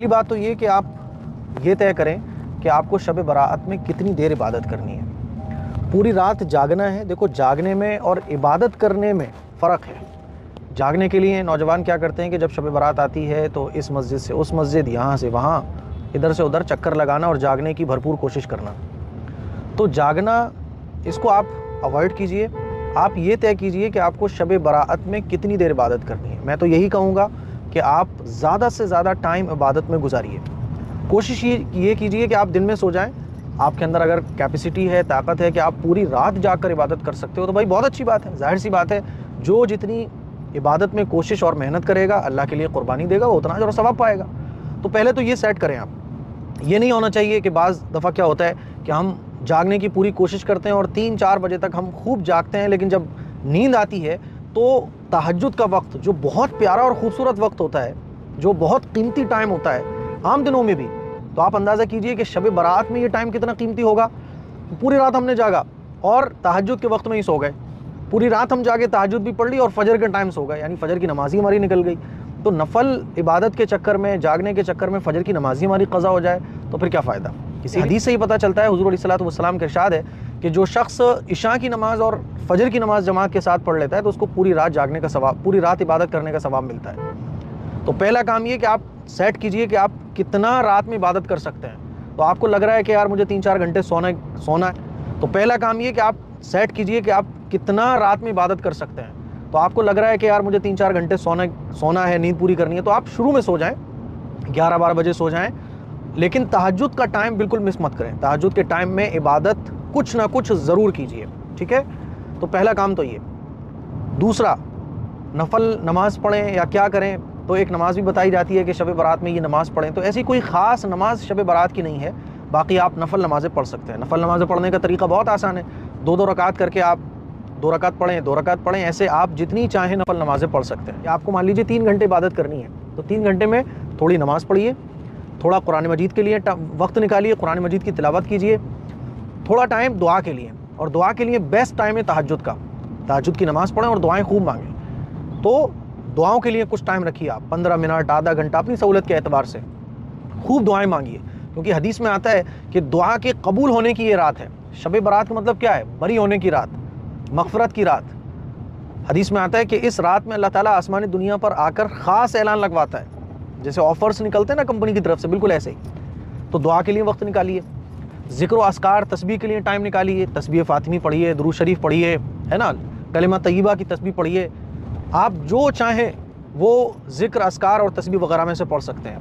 پہلی بات تو یہ کہ آپ یہ طے کریں کہ آپ کو شب برات میں کتنی دیر عبادت کرنی ہے۔ پوری رات جاگنا ہے۔ دیکھو، جاگنے میں اور عبادت کرنے میں فرق ہے۔ جاگنے کے لیے نوجوان کیا کرتے ہیں کہ جب شب برات آتی ہے تو اس مسجد سے اس مسجد، یہاں سے وہاں، ادھر سے ادھر چکر لگانا اور جاگنے کی بھرپور کوشش کرنا۔ تو جاگنا، اس کو آپ اوائڈ کیجئے۔ آپ یہ طے کیجئے کہ آپ کو شب برات میں کتنی دیر عبادت کرنی ہے۔ میں تو یہی کہوں گا کہ آپ زیادہ سے زیادہ ٹائم عبادت میں گزاریے۔ کوشش یہ کیجئے کہ آپ دن میں سو جائیں۔ آپ کے اندر اگر کیپیسٹی ہے، طاقت ہے کہ آپ پوری رات جاگ کر عبادت کر سکتے ہو تو بھائی بہت اچھی بات ہے۔ ظاہر سی بات ہے، جو جتنی عبادت میں کوشش اور محنت کرے گا، اللہ کے لیے قربانی دے گا، وہ اتنا اجر و ثواب پائے گا۔ تو پہلے تو یہ سیٹ کریں آپ۔ یہ نہیں ہونا چاہیے کہ بعض دفعہ کیا ہوتا ہے کہ ہم جاگنے کی پوری کوشش کرتے ہیں اور 3-4 بجے تک ہم خوب جاگتے ہیں، لیکن جب نیند آتی ہے تو تہجد کا وقت، جو بہت پیارا اور خوبصورت وقت ہوتا ہے، جو بہت قیمتی ٹائم ہوتا ہے عام دنوں میں بھی، تو آپ اندازہ کیجئے کہ شب برات میں یہ ٹائم کتنا قیمتی ہوگا۔ پوری رات ہم نے جاگا اور تہجد کے وقت میں ہی سو گئے۔ پوری رات ہم جاگے، تہجد بھی پڑھ لی اور فجر کے ٹائم سو گئے، یعنی فجر کی نماز ہی ہماری نکل گئی۔ تو نفل عبادت کے چکر میں، جاگنے کے چکر میں فجر کی نماز ہی ہماری قضا ہو جائے تو پھر کیا فائدہ۔ کسی حدیث سے ہی پتہ چلتا ہے، حضور علیہ الصلوۃ والسلام کا ارشاد ہے کہ جو شخص عشاء کی نماز اور فجر کی نماز جماعت کے ساتھ پڑھ لیتا ہے تو اس کو پوری رات جاگنے کا ثواب، پوری رات عبادت کرنے کا ثواب ملتا ہے۔ تو پہلا کام یہ کہ آپ سیٹ کیجئے کہ آپ کتنا رات میں عبادت کر سکتے ہیں۔ تو آپ کو لگ رہا ہے کہ یار مجھے 3-4 گھنٹے سونا ہے، تو پہلا کام یہ کہ آپ سیٹ کیجئے کہ آپ کتنا رات میں عبادت کر سکتے ہیں۔ تو آپ کو لگ رہا ہے کہ یار مجھے 3-4 گھنٹے سونا ہے، نیند پوری کرنی ہے، تو آپ شروع میں سو جائیں، 11-12 بجے سو جائیں، لیکن تہجد کا ٹائم بالکل مس مت کریں۔ تہجد کے ٹائم میں عبادت کچھ نہ کچھ ضرور کیجئے، ٹھیک ہے۔ تو پہلا کام تو یہ۔ دوسرا، نفل نماز پڑھیں یا کیا کریں، تو ایک نماز بھی بتائی جاتی ہے کہ شب برات میں یہ نماز پڑھیں، تو ایسی کوئی خاص نماز شب برات کی نہیں ہے، باقی آپ نفل نمازیں پڑھ سکتے ہیں۔ نفل نمازیں پڑھنے کا طریقہ بہت آسان ہے، 2-2 رکعت کر کے آپ 2 رکعت پڑھیں، 2 رکعت پڑھیں، ایسے آپ جتنی چاہیں نفل نمازیں پڑھ سکتے ہیں۔ آپ کو مان لیجیے 3 گھنٹے عبادت کرنی ہے، تو 3 گھنٹے میں تھوڑی نماز پڑھیے، تھوڑا قرآن مجید کے لیے وقت نکالیے، قرآن مجید کی تلاوت کیجیے، تھوڑا ٹائم دعا کے لیے، اور دعا کے لیے بیسٹ ٹائم ہے تہجد کا۔ تہجد کی نماز پڑھیں اور دعائیں خوب مانگیں۔ تو دعاؤں کے لیے کچھ ٹائم رکھیے آپ، 15 منٹ، آدھا گھنٹہ، اپنی سہولت کے اعتبار سے خوب دعائیں مانگیے، کیونکہ حدیث میں آتا ہے کہ دعا کے قبول ہونے کی یہ رات ہے۔ شب برات کا مطلب کیا ہے؟ بری ہونے کی رات، مغفرت کی رات۔ حدیث میں آتا ہے کہ اس رات میں اللہ تعالیٰ آسمانی دنیا پر آ کر خاص اعلان لگواتا ہے، جیسے آفرز نکلتے ہیں نا کمپنی کی طرف سے، بالکل ایسے ہی۔ تو دعا کے لیے وقت نکالیے، ذکر و اذکار تسبیح کے لیے ٹائم نکالیے، تسبیح فاطمی پڑھیے، درود شریف پڑھیے، ہے نا، کلمہ طیبہ کی تسبیح پڑھیے۔ آپ جو چاہیں وہ ذکر، اذکار اور تسبیح وغیرہ میں سے پڑھ سکتے ہیں۔